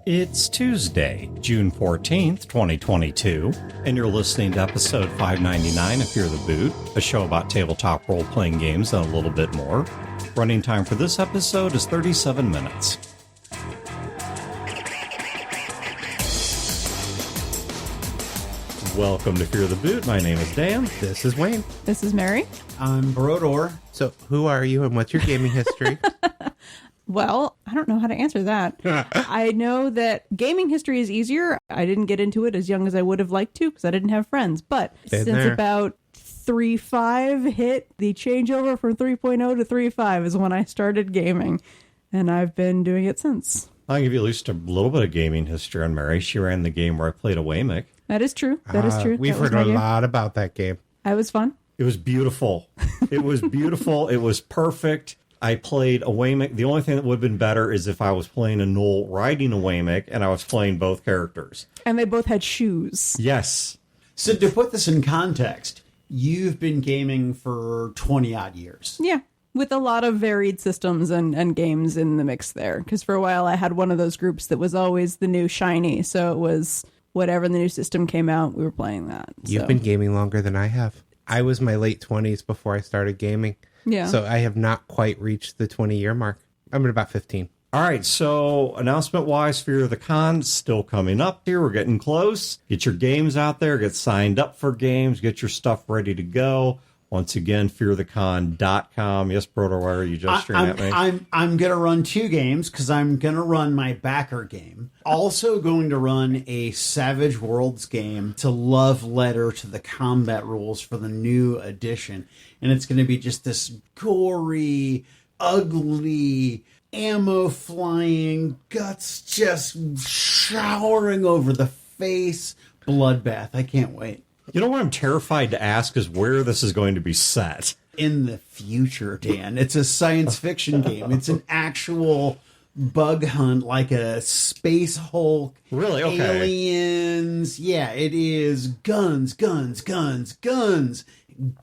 It's Tuesday, June 14th, 2022, and you're listening to episode 599 of Fear the Boot, a show about tabletop role-playing games and a little bit more. Running time for this episode is 37 minutes. Welcome to Fear the Boot. My name is Dan. This is Wayne. This is Mary. I'm Brodeur. So, who are you and what's your gaming history? Well, I don't know how to answer that. I know that gaming history is easier. I didn't get into it as young as I would have liked to because I didn't have friends. But since about 3.5 hit, the changeover from 3.0 to 3.5 is when I started gaming. And I've been doing it since. I'll give you at least a little bit of gaming history on Mary. She ran the game where I played a Waymick. That is true. That is true. We've heard a lot about that game. It was fun. It was beautiful. It was beautiful. It was perfect. I played a Waymick. The only thing that would have been better is if I was playing a Knoll riding a Waymick and I was playing both characters. And they both had shoes. Yes. So to put this in context, you've been gaming for 20-odd years. Yeah, with a lot of varied systems and games in the mix there. Because for a while I had one of those groups that was always the new shiny. So it was whatever the new system came out, we were playing that. You've been gaming longer than I have. I was my late 20s before I started gaming. Yeah. So I have not quite reached the 20-year mark. I'm at about 15. All right, so announcement-wise, Fear of the Con still coming up here. We're getting close. Get your games out there. Get signed up for games. Get your stuff ready to go. Once again, fearthecon.com. Yes, Brodeur, why are you gesturing at me? I'm going to run 2 games because I'm going to run my backer game. Also going to run a Savage Worlds game. It's a love letter to the combat rules for the new edition. And it's going to be just this gory, ugly, ammo flying, guts just showering over the face bloodbath. I can't wait. You know what I'm terrified to ask is where this is going to be set. In the future, Dan. It's a science fiction game. It's an actual bug hunt, like a Space Hulk. Really? Okay. Aliens. Yeah, it is guns, guns, guns, guns,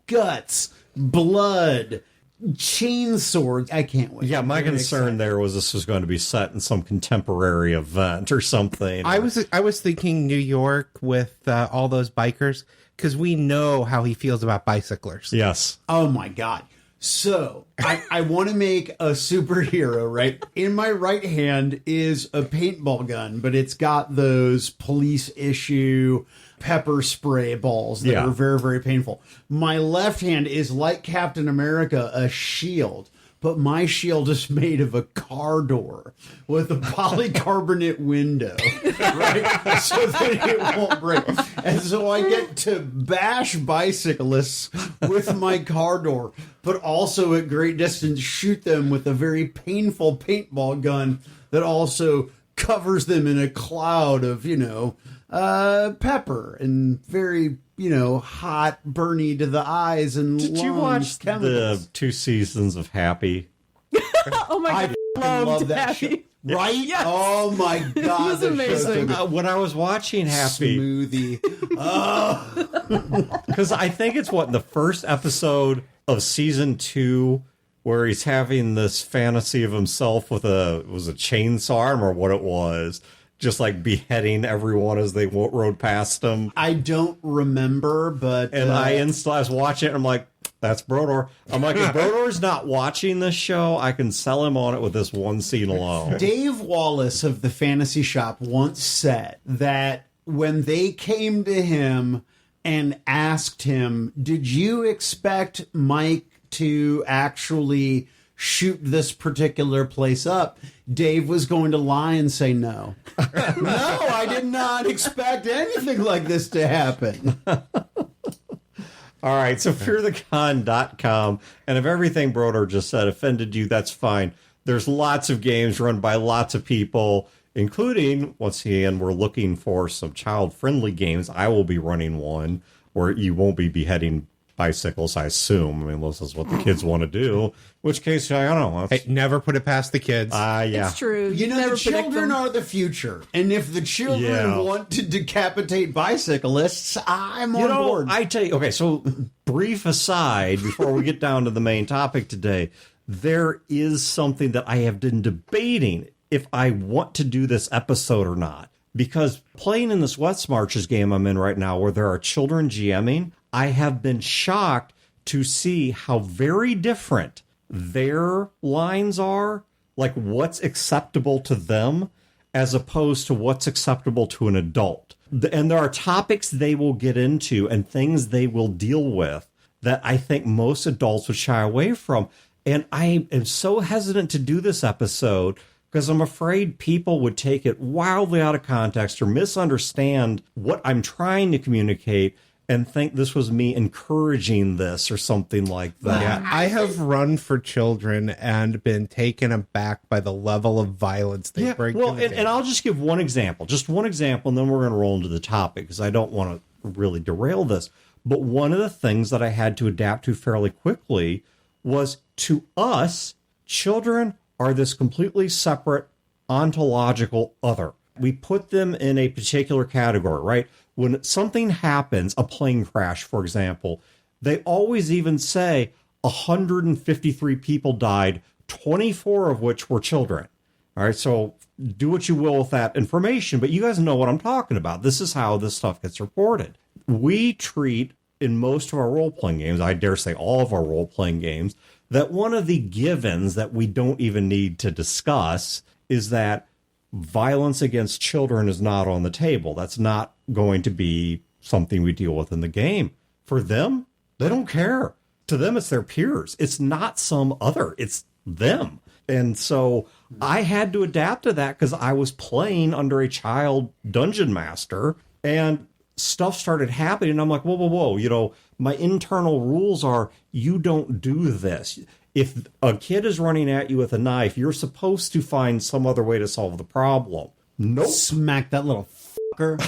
guts, blood, chainswords. I can't wait. Yeah, my concern there was this was going to be set in some contemporary event or something. I was thinking New York with all those bikers, because we know how he feels about bicyclers. Yes. Oh, my God. So, I want to make a superhero, right? In my right hand is a paintball gun, but it's got those police issue pepper spray balls that are very, very painful. My left hand is like Captain America, a shield, but my shield is made of a car door with a polycarbonate window, right? So that it won't break. And so I get to bash bicyclists with my car door, but also at great distance shoot them with a very painful paintball gun that also covers them in a cloud of, pepper and very, hot, burny to the eyes and lungs. Did you watch the 2 seasons of Happy? Oh my God, I love that Happy. show. Right? Yes. Oh my God. It was amazing. When I was watching Happy, Smoothie. because I think it's in the first episode of season 2 where he's having this fantasy of himself with a chainsaw arm or what it was. Just like beheading everyone as they rode past him. I don't remember, but... And I was watching it, and I'm like, that's Brodeur. I'm like, if Brodeur's not watching this show, I can sell him on it with this one scene alone. Dave Wallace of the Fantasy Shop once said that when they came to him and asked him, did you expect Mike to actually shoot this particular place up, Dave was going to lie and say no. No, I did not expect anything like this to happen. All right, so fearthecon.com, and if everything Brodeur just said offended you, that's fine. There's lots of games run by lots of people, including, once again, we're looking for some child-friendly games. I will be running one where you won't be beheading bicycles, I assume. I mean, this is what the kids want to do. In which case, I don't know. Hey, never put it past the kids. Yeah. It's true. The children are the future. And if the children want to decapitate bicyclists, I'm on board. I tell you, okay, so brief aside, before we get down to the main topic today, there is something that I have been debating. if I want to do this episode or not. Because playing in this West Marches game I'm in right now, where there are children GMing, I have been shocked to see how very different their lines are, like what's acceptable to them as opposed to what's acceptable to an adult. And there are topics they will get into and things they will deal with that I think most adults would shy away from. And I am so hesitant to do this episode because I'm afraid people would take it wildly out of context or misunderstand what I'm trying to communicate and think this was me encouraging this or something like that. Yeah, I have run for children and been taken aback by the level of violence they bring. Well, and I'll just give one example, and then we're going to roll into the topic because I don't want to really derail this. But one of the things that I had to adapt to fairly quickly was, to us, children are this completely separate ontological other. We put them in a particular category, right? When something happens, a plane crash, for example, they always even say 153 people died, 24 of which were children. All right, so do what you will with that information, but you guys know what I'm talking about. This is how this stuff gets reported. We treat, in most of our role-playing games, I dare say all of our role-playing games, that one of the givens that we don't even need to discuss is that violence against children is not on the table. That's not going to be something we deal with in the game. For them, they don't care. To them, it's their peers. It's not some other. It's them. And so I had to adapt to that because I was playing under a child dungeon master and stuff started happening. And I'm like, whoa. You know, my internal rules are you don't do this. If a kid is running at you with a knife, you're supposed to find some other way to solve the problem. Nope. Smack that little fucker.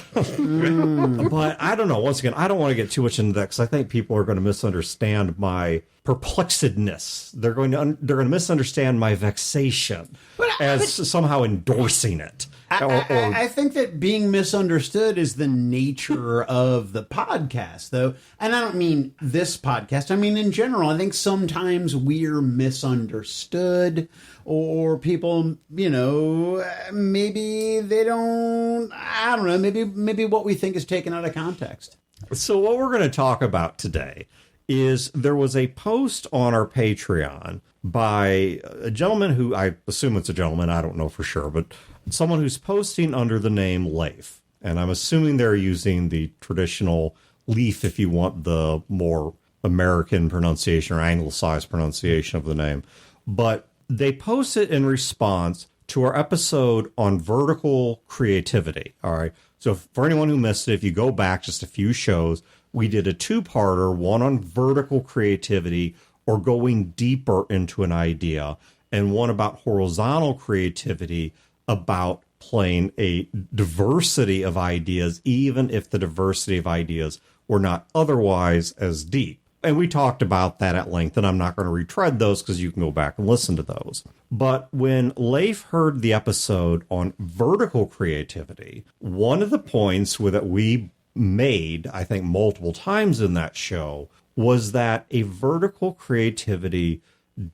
But I don't know. Once again, I don't want to get too much into that because I think people are going to misunderstand my perplexedness. They're going to misunderstand my vexation as somehow endorsing it. I think that being misunderstood is the nature of the podcast, though. And I don't mean this podcast. I mean, in general, I think sometimes we're misunderstood or people, you know, maybe they don't, I don't know, maybe what we think is taken out of context. So what we're going to talk about today is there was a post on our Patreon by a gentleman who, I assume it's a gentleman, I don't know for sure, but someone who's posting under the name Leif. And I'm assuming they're using the traditional Leif if you want the more American pronunciation or anglicized pronunciation of the name. But they post it in response to our episode on vertical creativity. All right. So for anyone who missed it, if you go back just a few shows, we did a two-parter, one on vertical creativity or going deeper into an idea, and one about horizontal creativity, about playing a diversity of ideas, even if the diversity of ideas were not otherwise as deep. And we talked about that at length, and I'm not going to retread those because you can go back and listen to those. But when Leif heard the episode on vertical creativity, one of the points that we made, I think multiple times in that show, was that a vertical creativity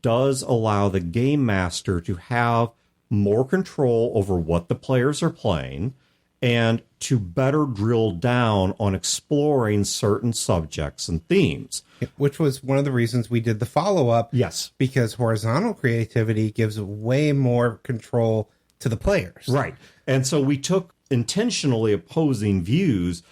does allow the game master to have more control over what the players are playing and to better drill down on exploring certain subjects and themes. Which was one of the reasons we did the follow-up. Yes. Because horizontal creativity gives way more control to the players. Right. And so we took intentionally opposing views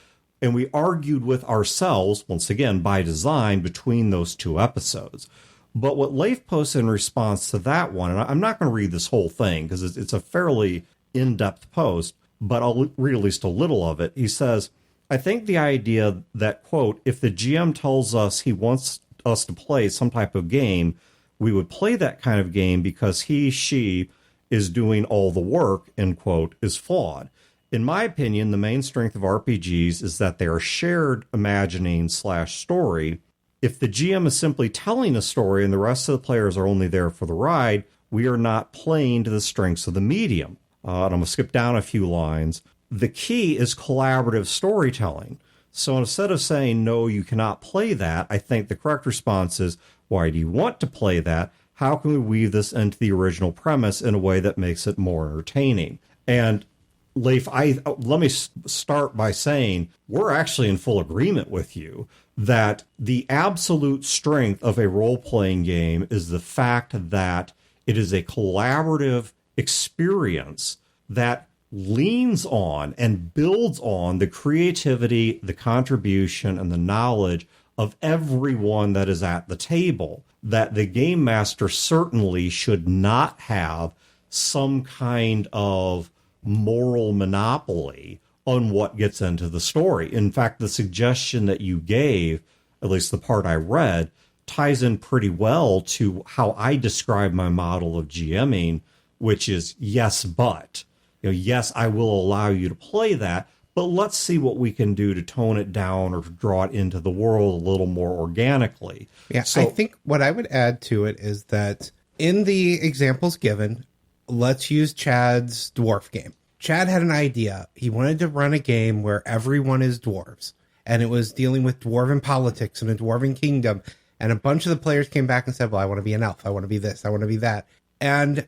and we argued with ourselves, once again, by design, between those two episodes. But what Leif posted in response to that one, and I'm not going to read this whole thing because it's a fairly in-depth post, but I'll read at least a little of it. He says, I think the idea that, quote, if the GM tells us he wants us to play some type of game, we would play that kind of game because she is doing all the work, end quote, is flawed. In my opinion, the main strength of RPGs is that they are shared imagining / story. If the GM is simply telling a story and the rest of the players are only there for the ride, we are not playing to the strengths of the medium. And I'm going to skip down a few lines. The key is collaborative storytelling. So instead of saying, no, you cannot play that, I think the correct response is, why do you want to play that? how can we weave this into the original premise in a way that makes it more entertaining? And Leif, let me start by saying we're actually in full agreement with you that the absolute strength of a role-playing game is the fact that it is a collaborative experience that leans on and builds on the creativity, the contribution, and the knowledge of everyone that is at the table. That the game master certainly should not have some kind of moral monopoly on what gets into the story. In fact, the suggestion that you gave, at least the part I read, ties in pretty well to how I describe my model of GMing, which is yes, but. Yes, I will allow you to play that, but let's see what we can do to tone it down or draw it into the world a little more organically. Yeah, so I think what I would add to it is that in the examples given, let's use Chad's dwarf game. Chad had an idea. He wanted to run a game where everyone is dwarves, and it was dealing with dwarven politics and a dwarven kingdom. And a bunch of the players came back and said, well, I want to be an elf. I want to be this. I want to be that. And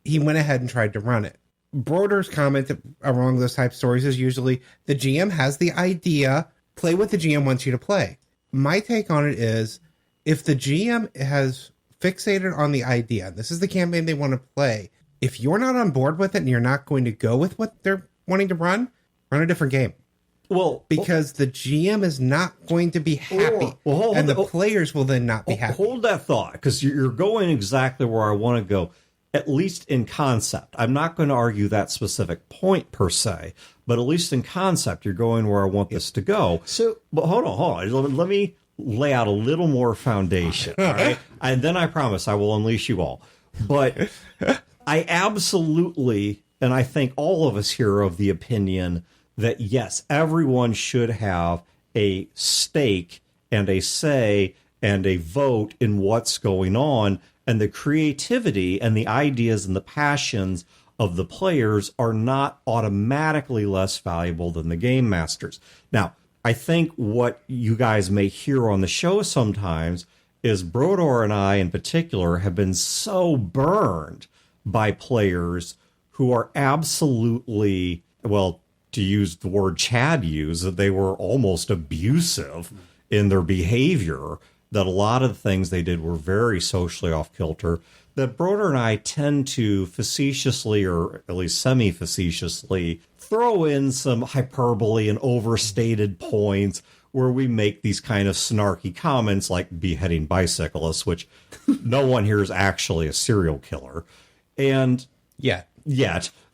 he went ahead and tried to run it. Brodeur's comment along those type of stories is usually the GM has the idea, play what the GM wants you to play. My take on it is if the GM has fixated on the idea, this is the campaign they want to play, if you're not on board with it and you're not going to go with what they're wanting to run a different game. Well, because the GM is not going to be happy, and the players will then not be happy. Hold that thought, because you're going exactly where I want to go, at least in concept. I'm not going to argue that specific point per se, but at least in concept, you're going where I want this to go. So, but hold on. Let me lay out a little more foundation, all right? And then I promise I will unleash you all. But I absolutely, and I think all of us here are of the opinion that yes, everyone should have a stake and a say and a vote in what's going on, and the creativity and the ideas and the passions of the players are not automatically less valuable than the game masters. Now, I think what you guys may hear on the show sometimes is Brodeur and I in particular have been so burned by players who are absolutely, well, to use the word Chad used, that they were almost abusive in their behavior, that a lot of the things they did were very socially off kilter, that Brodeur and I tend to facetiously, or at least semi-facetiously, throw in some hyperbole and overstated points where we make these kind of snarky comments like beheading bicyclists, which no one here is actually a serial killer. And yet.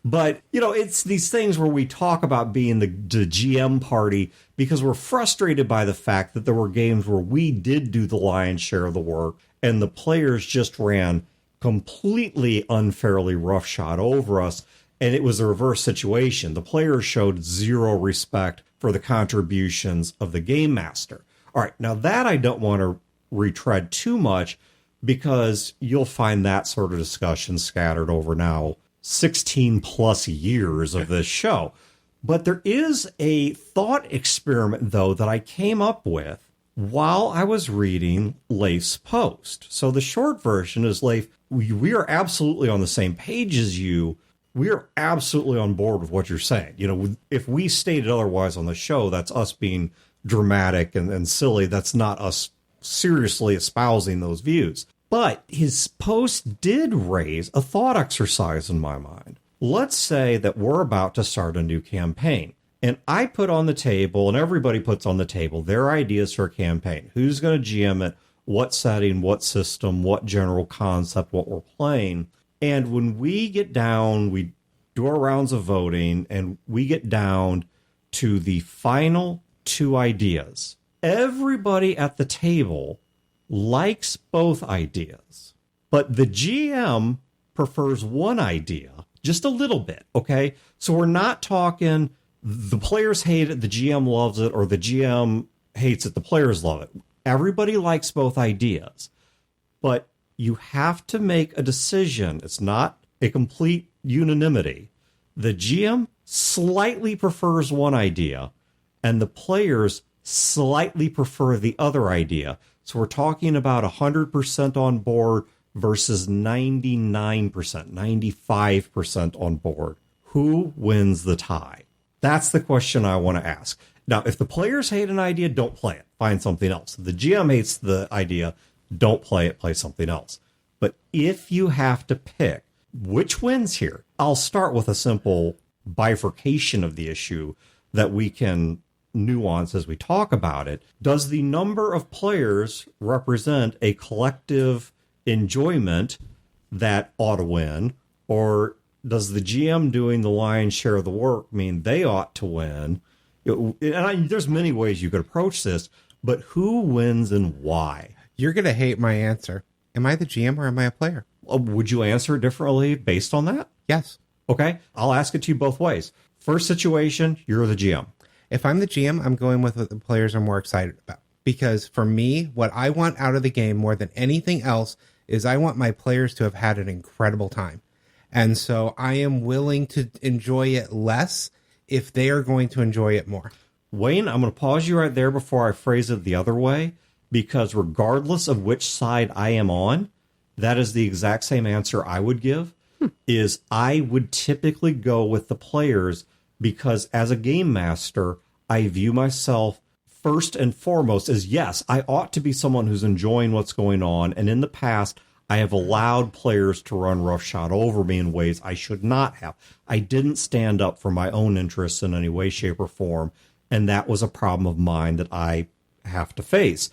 But, it's these things where we talk about being the GM party because we're frustrated by the fact that there were games where we did do the lion's share of the work and the players just ran completely unfairly roughshod over us. And it was a reverse situation. The players showed zero respect for the contributions of the game master. All right, now that I don't want to retread too much because you'll find that sort of discussion scattered over now 16 plus years of this show. But there is a thought experiment, though, that I came up with while I was reading Leif's post. So the short version is, Leif, we are absolutely on the same page as you. We are absolutely on board with what you're saying. If we stated otherwise on the show, that's us being dramatic and silly. That's not us seriously espousing those views. But his post did raise a thought exercise in my mind. Let's say that we're about to start a new campaign. And I put on the table, and everybody puts on the table, their ideas for a campaign. Who's going to GM it? What setting? What system? What general concept? What we're playing? And when we get down, we do our rounds of voting, and we get down to the final two ideas. Everybody at the table likes both ideas, but the GM prefers one idea just a little bit, okay? So we're not talking the players hate it, the GM loves it, or the GM hates it, the players love it. Everybody likes both ideas, but you have to make a decision. It's not a complete unanimity. The GM slightly prefers one idea, and the players slightly prefer the other idea. So we're talking about 100% on board versus 99%, 95% on board. Who wins the tie? That's the question I want to ask. Now, if the players hate an idea, don't play it. Find something else. If the GM hates the idea, don't play it. Play something else. But if you have to pick which wins here, I'll start with a simple bifurcation of the issue that we can nuance as we talk about it. Does the number of players represent a collective enjoyment that ought to win, or does the GM doing the lion's share of the work mean they ought to win? There's many ways you could approach this, but who wins and why? You're going to hate my answer. Am I the GM or am I a player? Would you answer it differently based on that? Yes. Okay, I'll ask it to you both ways. First situation, you're the GM. If I'm the GM, I'm going with what the players are more excited about. Because for me, what I want out of the game more than anything else is I want my players to have had an incredible time. And so I am willing to enjoy it less if they are going to enjoy it more. Wayne, I'm going to pause you right there before I phrase it the other way, because regardless of which side I am on, that is the exact same answer I would give, is I would typically go with the players because as a game master, I view myself first and foremost as, yes, I ought to be someone who's enjoying what's going on. And in the past, I have allowed players to run roughshod over me in ways I should not have. I didn't stand up for my own interests in any way, shape, or form. And that was a problem of mine that I have to face.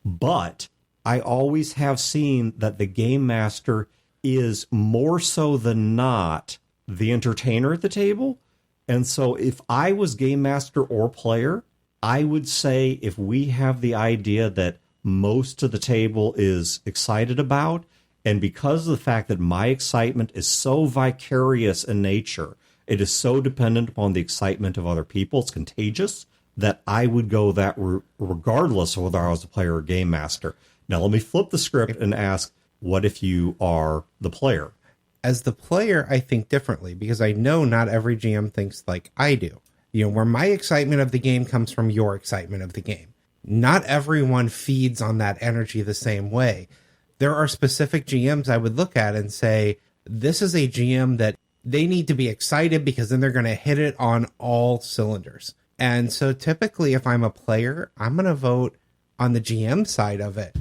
But I always have seen that the game master is more so than not the entertainer at the table. And so if I was game master or player, I would say if we have the idea that most of the table is excited about, and because of the fact that my excitement is so vicarious in nature, it is so dependent upon the excitement of other people, it's contagious, that I would go that route regardless of whether I was a player or game master. Now, let me flip the script and ask, what if you are the player? As the player, I think differently because I know not every GM thinks like I do. You know, where my excitement of the game comes from your excitement of the game. Not everyone feeds on that energy the same way. There are specific GMs I would look at and say, this is a GM that they need to be excited because then they're going to hit it on all cylinders. And so typically if I'm a player, I'm going to vote on the GM side of it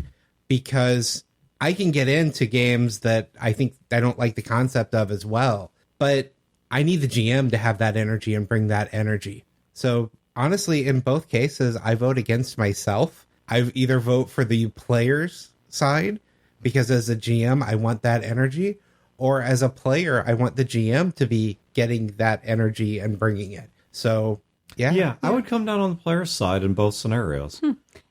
because I can get into games that I think I don't like the concept of as well. But I need the GM to have that energy and bring that energy. So honestly, in both cases, I vote against myself. I either vote for the player's side because as a GM, I want that energy. Or as a player, I want the GM to be getting that energy and bringing it. So, yeah. I would come down on the player's side in both scenarios.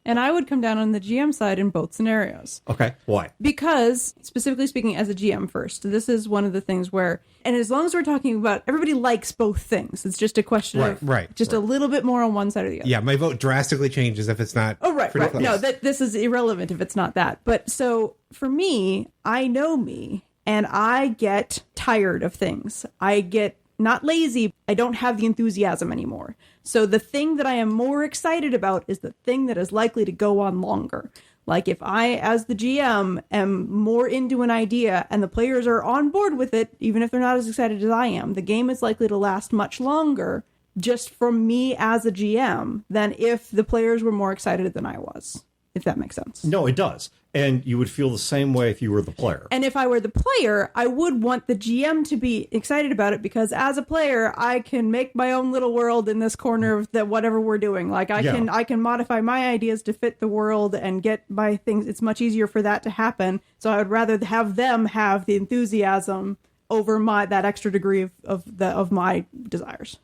And I would come down on the GM side in both scenarios. Okay, why? Because, specifically speaking, as a GM first, this is one of the things where, and as long as we're talking about, everybody likes both things. It's just a question of a little bit more on one side or the other. Yeah, my vote drastically changes if it's not. Oh, right. Close. No, this is irrelevant if it's not that. But so, for me, I know me, and I get tired of things. I get not lazy. I don't have the enthusiasm anymore. So the thing that I am more excited about is the thing that is likely to go on longer. Like if I, as the GM, am more into an idea and the players are on board with it, even if they're not as excited as I am, the game is likely to last much longer just from me as a GM than if the players were more excited than I was, if that makes sense. No, it does. And you would feel the same way if you were the player. And if I were the player, I would want the GM to be excited about it because as a player, I can make my own little world in this corner of the whatever we're doing. Like I can modify my ideas to fit the world and get my things. It's much easier for that to happen. So I would rather have them have the enthusiasm over that extra degree of my desires.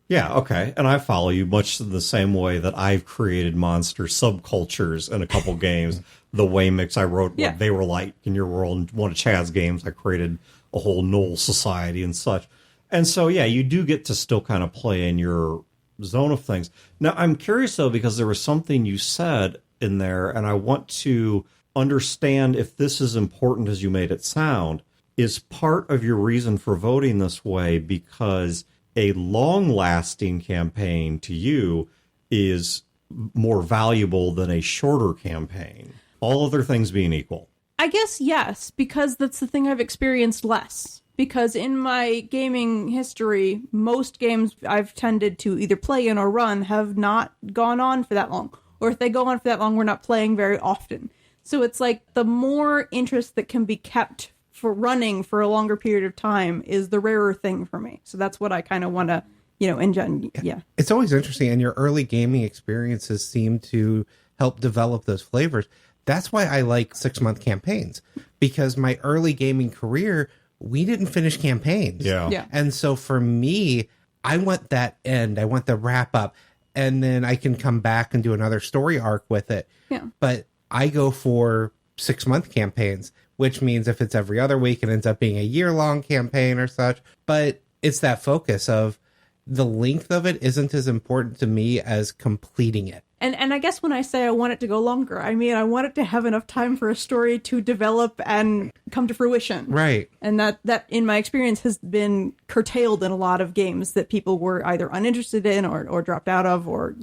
Yeah, okay. And I follow you much in the same way that I've created monster subcultures in a couple games. The Waymix, I wrote what they were like in your world. And one of Chad's games, I created a whole Knoll society and such. And so, yeah, you do get to still kind of play in your zone of things. Now, I'm curious, though, because there was something you said in there, and I want to understand if this is important as you made it sound. Is part of your reason for voting this way because a long-lasting campaign to you is more valuable than a shorter campaign, all other things being equal? I guess yes, because that's the thing I've experienced less. Because in my gaming history, most games I've tended to either play in or run have not gone on for that long. Or if they go on for that long, we're not playing very often. So it's like the more interest that can be kept for running for a longer period of time is the rarer thing for me. So that's what I kind of want to, yeah. It's always interesting, and your early gaming experiences seem to help develop those flavors. That's why I like 6-month campaigns, because my early gaming career, we didn't finish campaigns. Yeah. And so for me, I want that end. I want the wrap up, and then I can come back and do another story arc with it. Yeah. But I go for 6-month campaigns, which means if it's every other week, it ends up being a year-long campaign or such. But it's that focus of the length of it isn't as important to me as completing it. And I guess when I say I want it to go longer, I mean I want it to have enough time for a story to develop and come to fruition. Right. And that in my experience has been curtailed in a lot of games that people were either uninterested in or dropped out of, or,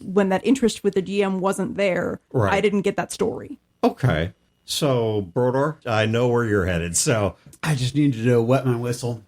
when that interest with the GM wasn't there, right. I didn't get that story. Okay. So, Brodeur, I know where you're headed, so I just needed to wet my whistle.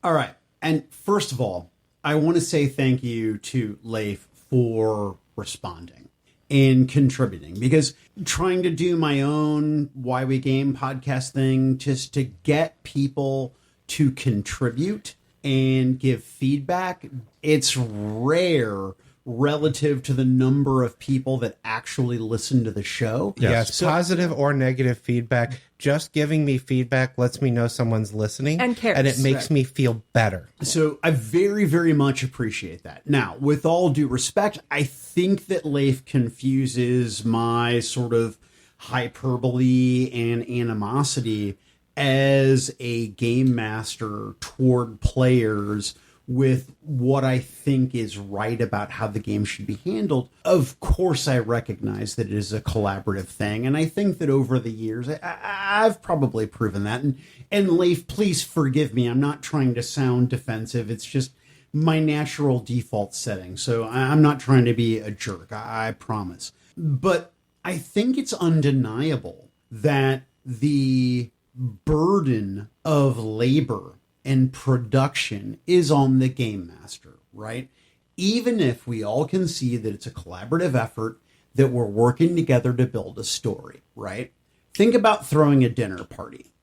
All right. And first of all, I want to say thank you to Leif for responding and contributing, because trying to do my own Why We Game podcast thing just to get people to contribute and give feedback, it's rare relative to the number of people that actually listen to the show. Yes, so, positive or negative feedback. Just giving me feedback lets me know someone's listening and cares. And it makes me feel better. So I very, very much appreciate that. Now, with all due respect, I think that Leif confuses my sort of hyperbole and animosity as a game master toward players with what I think is right about how the game should be handled. Of course, I recognize that it is a collaborative thing, and I think that over the years, I've probably proven that. And Leif, please forgive me. I'm not trying to sound defensive. It's just my natural default setting. So I'm not trying to be a jerk, I promise. But I think it's undeniable that the burden of labor and production is on the game master, right? Even if we all can see that it's a collaborative effort, that we're working together to build a story, right? Think about throwing a dinner party.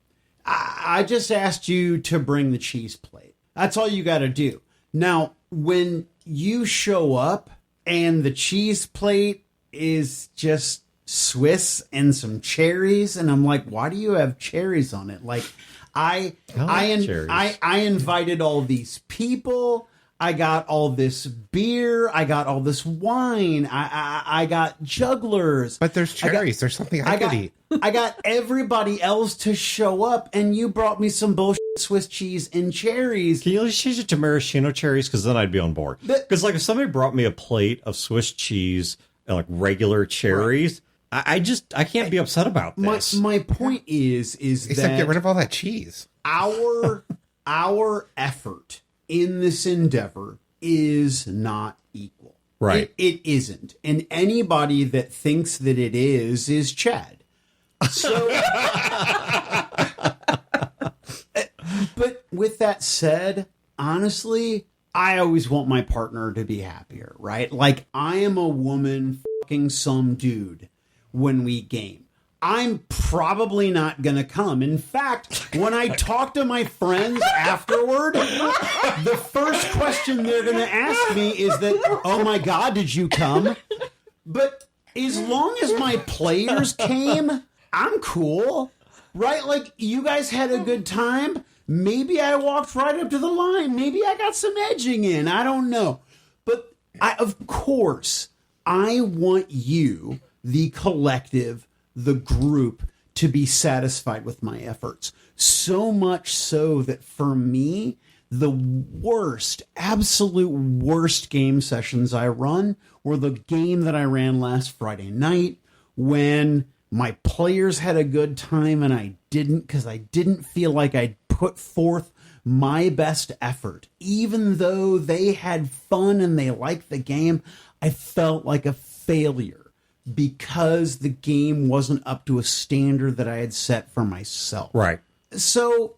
I just asked you to bring the cheese plate. That's all you got to do. Now, when you show up and the cheese plate is just Swiss and some cherries, and I'm like, why do you have cherries on it? Like, I invited all these people. I got all this beer. I got all this wine. I got jugglers. But there's cherries. There's something I could eat. I got everybody else to show up, and you brought me some bullshit Swiss cheese and cherries. Can you just change it to maraschino cherries? Because then I'd be on board. Because like if somebody brought me a plate of Swiss cheese and like regular cherries, right. I can't be upset about this. My point is except get rid of all that cheese. Our effort in this endeavor is not equal. Right. It isn't. And anybody that thinks that it is Chad. So but with that said, honestly, I always want my partner to be happier, right? Like I am a woman fucking some dude when we game. I'm probably not going to come. In fact, when I talk to my friends afterward, the first question they're going to ask me is that, oh my God, did you come? But as long as my players came, I'm cool, right? Like you guys had a good time. Maybe I walked right up to the line. Maybe I got some edging in. I don't know. But of course, I want you, the collective, the group, to be satisfied with my efforts. So much so that for me, the worst, absolute worst game sessions I run were the game that I ran last Friday night when my players had a good time and I didn't, because I didn't feel like I'd put forth my best effort. Even though they had fun and they liked the game, I felt like a failure because the game wasn't up to a standard that I had set for myself. Right. So,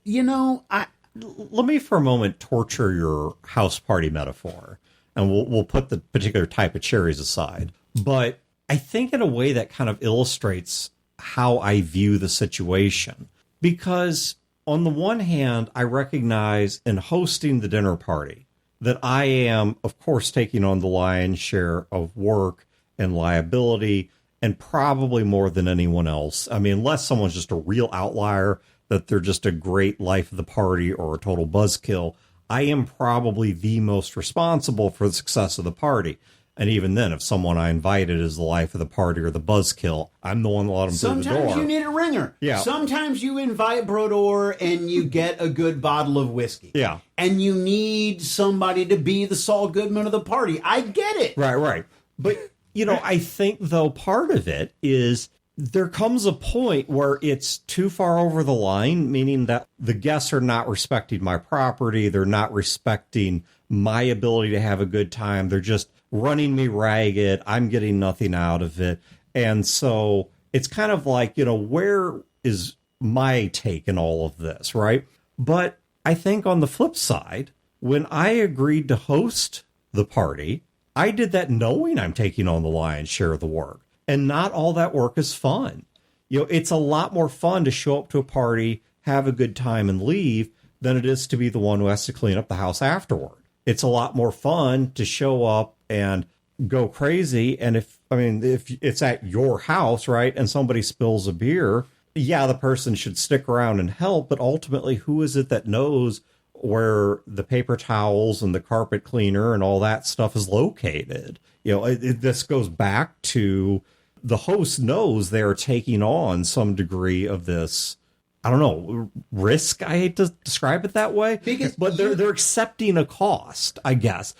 Let me for a moment torture your house party metaphor, and we'll put the particular type of cherries aside. But I think in a way that kind of illustrates how I view the situation. Because on the one hand, I recognize in hosting the dinner party that I am, of course, taking on the lion's share of work and liability, and probably more than anyone else. I mean, unless someone's just a real outlier, that they're just a great life of the party or a total buzzkill, I am probably the most responsible for the success of the party. And even then, if someone I invited is the life of the party or the buzzkill, I'm the one that let them through the door. Sometimes you need a ringer. Yeah. Sometimes you invite Brodeur and you get a good bottle of whiskey. Yeah. And you need somebody to be the Saul Goodman of the party. I get it. Right. But, I think, though, part of it is there comes a point where it's too far over the line, meaning that the guests are not respecting my property. They're not respecting my ability to have a good time. They're just running me ragged. I'm getting nothing out of it. And so it's kind of like, where is my take in all of this, right? But I think on the flip side, when I agreed to host the party, I did that knowing I'm taking on the lion's share of the work. And not all that work is fun. It's a lot more fun to show up to a party, have a good time, and leave than it is to be the one who has to clean up the house afterward. It's a lot more fun to show up and go crazy. And if it's at your house, right, and somebody spills a beer, yeah, the person should stick around and help. But ultimately, who is it that knows where the paper towels and the carpet cleaner and all that stuff is located? This goes back to the host knows they're taking on some degree of this, I don't know, risk. I hate to describe it that way, but they're accepting a cost, I guess.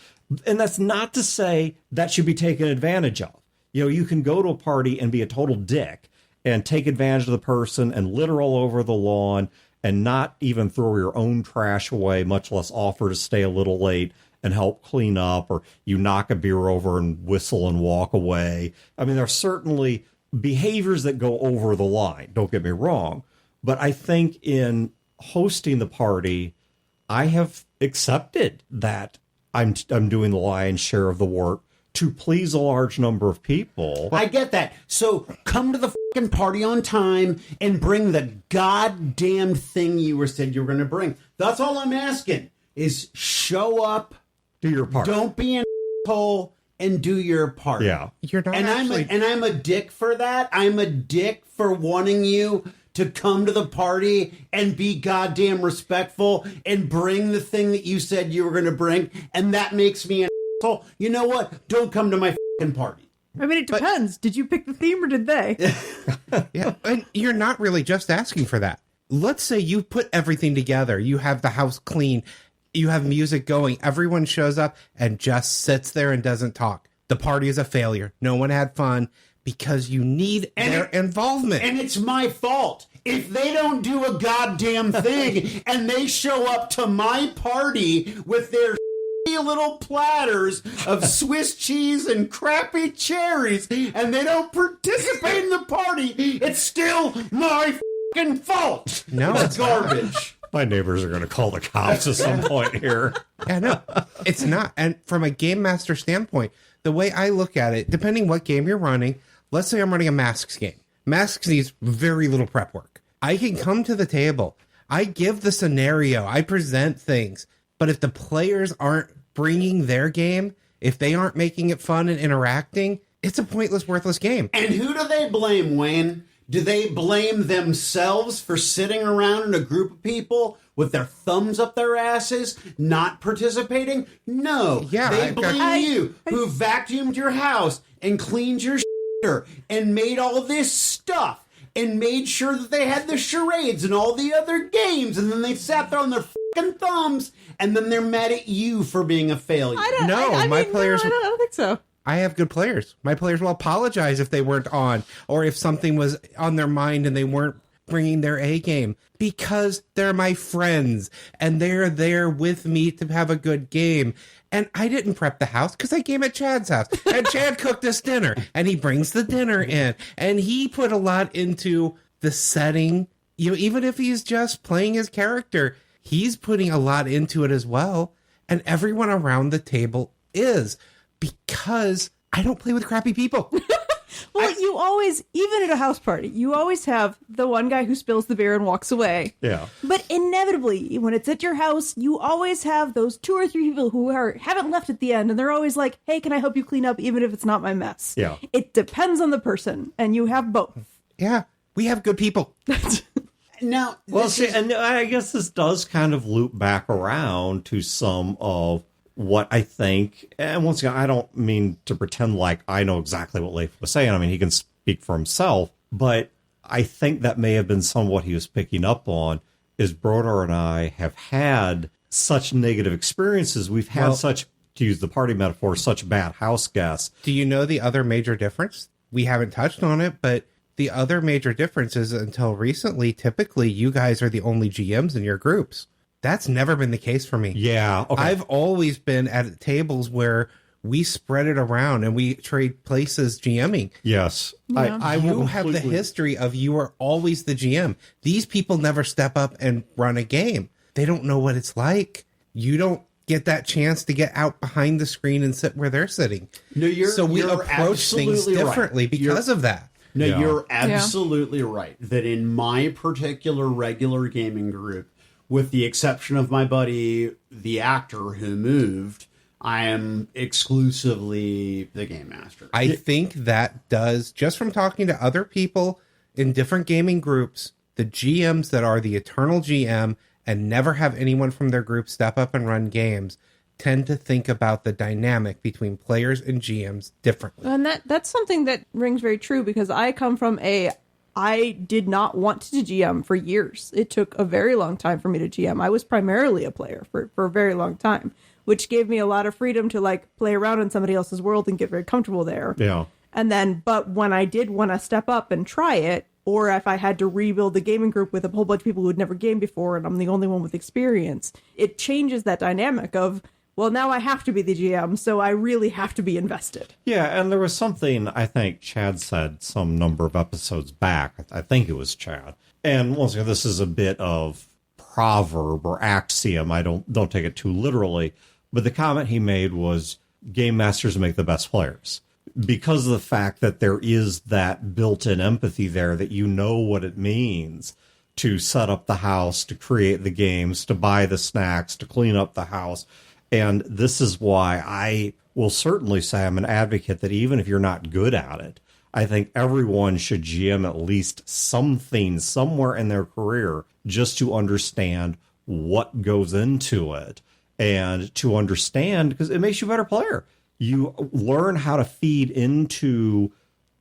And that's not to say that should be taken advantage of. You can go to a party and be a total dick and take advantage of the person and litter all over the lawn and not even throw your own trash away, much less offer to stay a little late and help clean up, or you knock a beer over and whistle and walk away. I mean, there are certainly behaviors that go over the line, don't get me wrong. But I think in hosting the party, I have accepted that I'm doing the lion's share of the work to please a large number of people. I get that. So come to the fucking party on time and bring the goddamn thing you said you were going to bring. That's all I'm asking is show up. Do your part. Don't be an asshole and do your part. Yeah. You're not I'm a dick for that. I'm a dick for wanting you to come to the party and be goddamn respectful and bring the thing that you said you were going to bring. And that makes me an asshole. You know what? Don't come to my fucking party. I mean, it depends. Did you pick the theme or did they? Yeah. And you're not really just asking for that. Let's say you put everything together. You have the house clean. You have music going. Everyone shows up and just sits there and doesn't talk. The party is a failure. No one had fun because you need their involvement. And it's my fault. If they don't do a goddamn thing and they show up to my party with their little platters of Swiss cheese and crappy cherries and they don't participate in the party, it's still my fucking fault. No, it's garbage. My neighbors are going to call the cops at some point here. Yeah, no, it's not. And from a game master standpoint, the way I look at it, depending what game you're running, let's say I'm running a Masks game. Masks needs very little prep work. I can come to the table. I give the scenario. I present things. But if the players aren't bringing their game, if they aren't making it fun and interacting, it's a pointless, worthless game. And who do they blame, Wayne? Do they blame themselves for sitting around in a group of people with their thumbs up their asses, not participating? No. Yeah, they blame you, who vacuumed your house and cleaned your shitter and made all this stuff and made sure that they had the charades and all the other games, and then they sat there on their fucking thumbs, and then they're mad at you for being a failure. I don't think so. I have good players. My players will apologize if they weren't on, or if something was on their mind and they weren't bringing their A game because they're my friends and they're there with me to have a good game. And I didn't prep the house because I came at Chad's house and Chad cooked us dinner and he brings the dinner in and he put a lot into the setting. You know, even if he's just playing his character, he's putting a lot into it as well. And everyone around the table is, because I don't play with crappy people. Well, you always, even at a house party, you always have the one guy who spills the beer and walks away. Yeah. But inevitably, when it's at your house, you always have those 2 or 3 people who haven't left at the end, and they're always like, hey, can I help you clean up even if it's not my mess? Yeah. It depends on the person, and you have both. Yeah, we have good people. Now, well, see, and I guess this does kind of loop back around to some of what I think, and once again, I don't mean to pretend like I know exactly what Leif was saying. I mean, he can speak for himself, but I think that may have been some of what he was picking up on, is Brodeur and I have had such negative experiences. We've had such, to use the party metaphor, such bad house guests. Do you know the other major difference? We haven't touched on it, but the other major difference is until recently, typically you guys are the only GMs in your groups. That's never been the case for me. Yeah. Okay. I've always been at tables where we spread it around and we trade places GMing. Yes. Yeah. I You will have the completely- history of you are always the GM. These people never step up and run a game. They don't know what it's like. You don't get that chance to get out behind the screen and sit where they're sitting. No, so we approach things absolutely right. differently because of that. No, Yeah. you're absolutely right. That in my particular regular gaming group, with the exception of my buddy, the actor who moved, I am exclusively the game master. I think that does, just from talking to other people in different gaming groups, the GMs that are the eternal GM and never have anyone from their group step up and run games tend to think about the dynamic between players and GMs differently. And that's something that rings very true, because I come from I did not want to GM for years. It took a very long time for me to GM. I was primarily a player for a very long time, which gave me a lot of freedom to like play around in somebody else's world and get very comfortable there. Yeah. And then, but when I did want to step up and try it, or if I had to rebuild the gaming group with a whole bunch of people who had never gamed before and I'm the only one with experience, it changes that dynamic of, well, now I have to be the GM, so I really have to be invested. Yeah, and there was something I think Chad said some number of episodes back. I think it was Chad. And once again, this is a bit of proverb or axiom. I don't take it too literally. But the comment he made was game masters make the best players. Because of the fact that there is that built-in empathy there, that you know what it means to set up the house, to create the games, to buy the snacks, to clean up the house. And this is why I will certainly say I'm an advocate that even if you're not good at it, I think everyone should GM at least something somewhere in their career just to understand what goes into it and to understand, because it makes you a better player. You learn how to feed into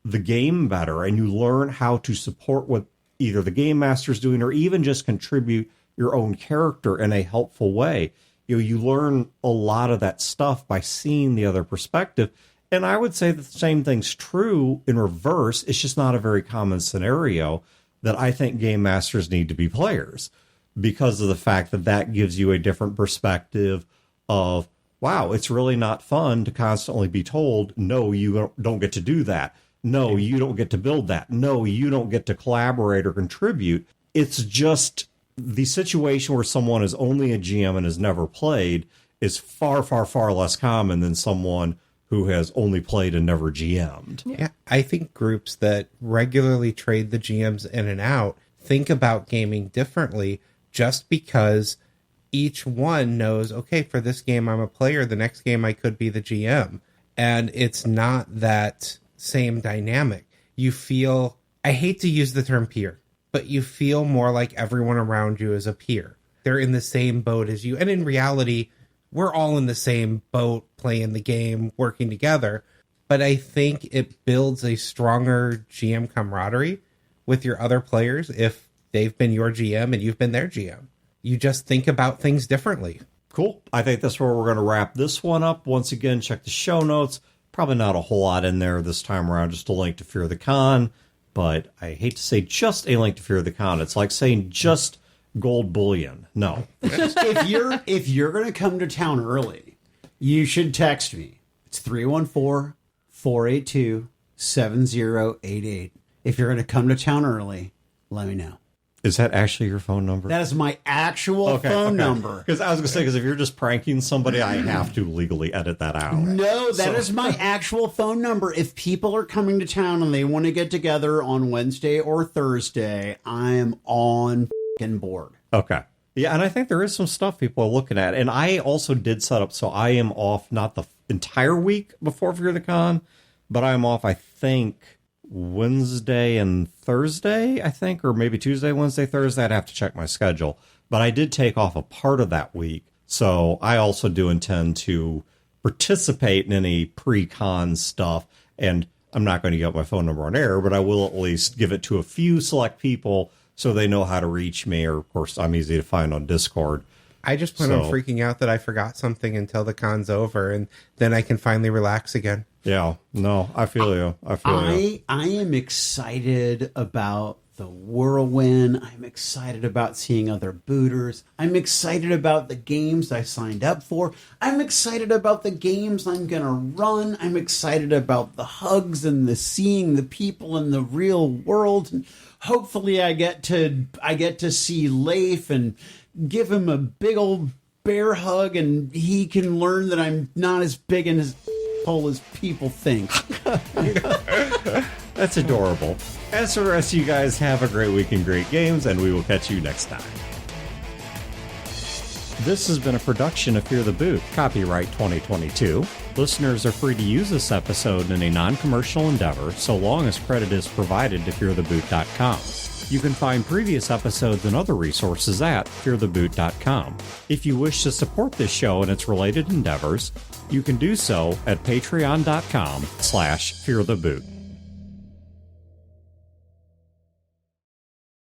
the game better, and you learn how to support what either the game master's doing or even just contribute your own character in a helpful way. You learn a lot of that stuff by seeing the other perspective. And I would say that the same thing's true in reverse. It's just not a very common scenario that I think game masters need to be players, because of the fact that that gives you a different perspective of, wow, it's really not fun to constantly be told, no, you don't get to do that. No, you don't get to build that. No, you don't get to collaborate or contribute. It's just the situation where someone is only a GM and has never played is far, far, far less common than someone who has only played and never GM'd. Yeah, I think groups that regularly trade the GMs in and out think about gaming differently, just because each one knows, okay, for this game I'm a player, the next game I could be the GM. And it's not that same dynamic. You feel, I hate to use the term peer, but you feel more like everyone around you is a peer. They're in the same boat as you. And in reality, we're all in the same boat, playing the game, working together. But I think it builds a stronger GM camaraderie with your other players if they've been your GM and you've been their GM. You just think about things differently. Cool. I think that's where we're going to wrap this one up. Once again, check the show notes. Probably not a whole lot in there this time around, just a link to Fear the Con. but I hate to say just a link to Fear the Con. It's like saying just gold bullion. No. If you're going to come to town early, you should text me. It's 314-482-7088. If you're going to come to town early, let me know. Is that actually your phone number? That is my actual phone number. Because I was going to say, because if you're just pranking somebody, I have to legally edit that out. No, that is my actual phone number. If people are coming to town and they want to get together on Wednesday or Thursday, I am on f***ing board. Okay. Yeah, and I think there is some stuff people are looking at. And I also did set up, so I am off not the entire week before Fear the Con, but I'm off, I think, Wednesday and Thursday, I think, or maybe Tuesday, Wednesday, Thursday. I'd have to check my schedule. But I did take off a part of that week. So I also do intend to participate in any pre-con stuff. And I'm not going to get my phone number on air, but I will at least give it to a few select people so they know how to reach me. Or, of course, I'm easy to find on Discord. I just plan on freaking out that I forgot something until the con's over, and then I can finally relax again. Yeah, no, I feel you. I am excited about the whirlwind. I'm excited about seeing other booters. I'm excited about the games I signed up for. I'm excited about the games I'm going to run. I'm excited about the hugs and the seeing the people in the real world. And hopefully I get to see Leif and give him a big old bear hug, and he can learn that I'm not as big in his hole as people think. That's adorable. As for the rest of you guys, have a great week and great games, and we will catch you next time. This has been a production of Fear the Boot, copyright 2022. Listeners are free to use this episode in a non-commercial endeavor, so long as credit is provided to feartheboot.com. You can find previous episodes and other resources at feartheboot.com. If you wish to support this show and its related endeavors, you can do so at patreon.com/feartheboot.